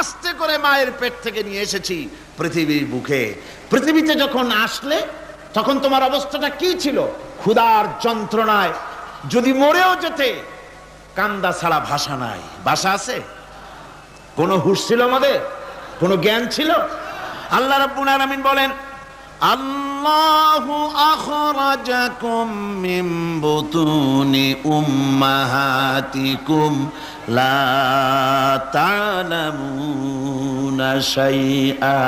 আস্তে করে মায়ের পেট থেকে নিয়ে এসেছি পৃথিবীর বুকে। পৃথিবীতে যখন আসলে তখন তোমার অবস্থাটা কি ছিল? ক্ষুধার যন্ত্রণায় যদি মরেও যেতে, কান্দা ছাড়া ভাষা নাই। ভাষা আছে? কোনো হুঁশ ছিল আমাদের? কোনো জ্ঞান ছিল? আল্লাহ রাব্বুল আলামিন বলেন, আল্লাহু আখরাজাকুম মিন বুতুনি উম্মাহাতিকুম লা তা'লামুনা শাইআ।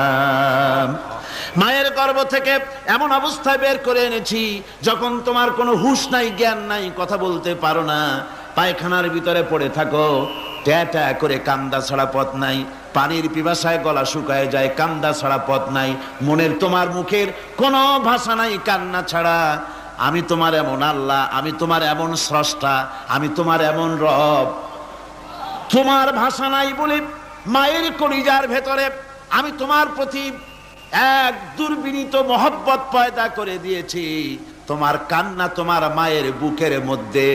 মায়ের গর্ভ থেকে এমন অবস্থায় বের করে এনেছি যখন তোমার কোনো হুঁশ নাই, জ্ঞান নাই, কথা বলতে পারো না, পায়খানার ভিতরে পড়ে থাকো, ট্যাটা করে কান্দা ছাড়া পথ নাই, পানির পিপাসায় গলা শুকায় যায়, কান্দা ছাড়া পথ নাই, মনের তোমার মুখের কোনো ভাষা নাই কান্না ছাড়া। আমি তোমার এমন আল্লাহ, আমি তোমার এমন স্রষ্টা, আমি তোমার এমন রব। তোমার ভাষা নাই বলে মায়ের কলিজার ভেতরে আমি তোমার প্রতি এক দুর্বিনীত মহব্বত পয়দা করে দিয়েছি। তোমার কান্না তোমার মায়ের বুকের মধ্যে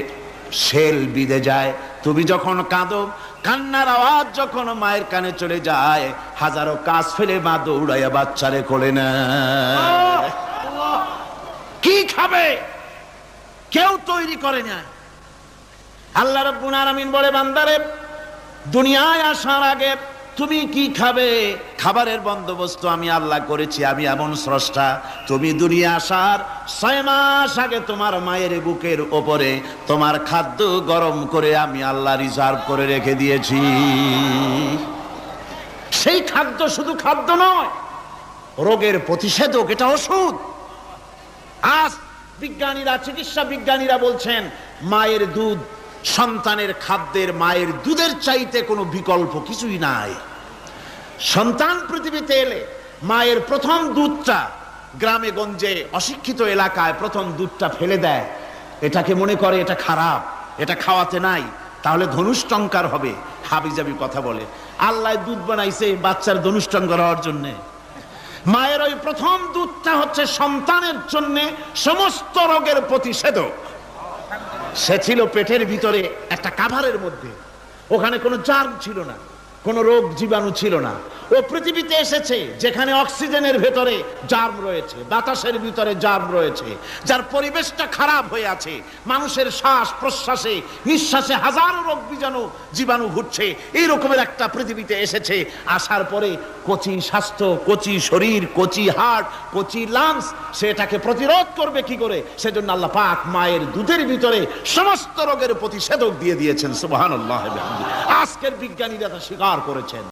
শেল বিঁধে যায়। তুমি যখন কাঁদো, কান্নার আওয়াজ যখন মায়ের কানে চলে যায়, হাজারো কাজ ফেলে মা দৌড়াইয়া বাচ্চারে কোলে নেয়। কি খাবে কেউ তৈরি করে না। আল্লাহ রাব্বুল আলামিন বলে, বান্দারে, দুনিয়ায় আসার আগে তুমি কি খাবে, খাবারের বন্দোবস্ত আমি আল্লাহ করেছি। আমি এমন স্রষ্টা, তুমি দুনিয়া আসার 6 মাস আগে তোমার মায়ের বুকের ওপরে তোমার খাদ্য গরম করে আমি আল্লাহ রিজার্ভ করে রেখে দিয়েছি। সেই খাদ্য শুধু খাদ্য নয়, রোগের প্রতিষেধক, এটা ওষুধ। আজ বিজ্ঞানীরা, চিকিৎসা বিজ্ঞানীরা বলছেন, মায়ের দুধ সন্তানের খাদ্যের, মায়ের দুধের চাইতে কোনো বিকল্প কিছুই নাই। সন্তান পৃথিবীতে এলে মায়ের প্রথম দুধটা গ্রামে গঞ্জে অশিক্ষিত এলাকায় প্রথম দুধটা ফেলে দেয়। এটাকে মনে করে এটা খারাপ, এটা খাওয়াতে নাই, তাহলে ধনুষ্টঙ্কার হবে, হাবিজাবি কথা বলে। আল্লাহ দুধ বানাইছে বাচ্চার ধনুষ্টঙ্কার হওয়ার জন্যে। মায়ের ওই প্রথম দুধটা হচ্ছে সন্তানের জন্য সমস্ত রোগের প্রতিষেধক। সে ছিল পেটের ভিতরে একটা কাভারের মধ্যে, ওখানে কোনো জার্ম ছিল না, কোনো রোগ জীবাণু ছিল না। ও পৃথিবীতে এসেছে যেখানে অক্সিজেনের ভেতরে জার্ম রয়েছে, বাতাসের ভিতরে জার্ম রয়েছে, যার পরিবেশটা খারাপ হয়ে আছে। মানুষের শ্বাস প্রশ্বাসে, নিঃশ্বাসে হাজারো রোগ জীবাণু ঘুরছে। এই রকমের একটা পৃথিবীতে এসেছে। আসার পরে কচি স্বাস্থ্য, কচি শরীর, কচি হার্ট, কচি লাংস, সেটাকে প্রতিরোধ করবে কি করে? সেজন্য আল্লাহ পাক মায়ের দুধের ভিতরে সমস্ত রোগের প্রতিষেধক দিয়ে দিয়েছেন। সুবহানাল্লাহ। আজকের বিজ্ঞানীরা তা স্বীকার করেছেন।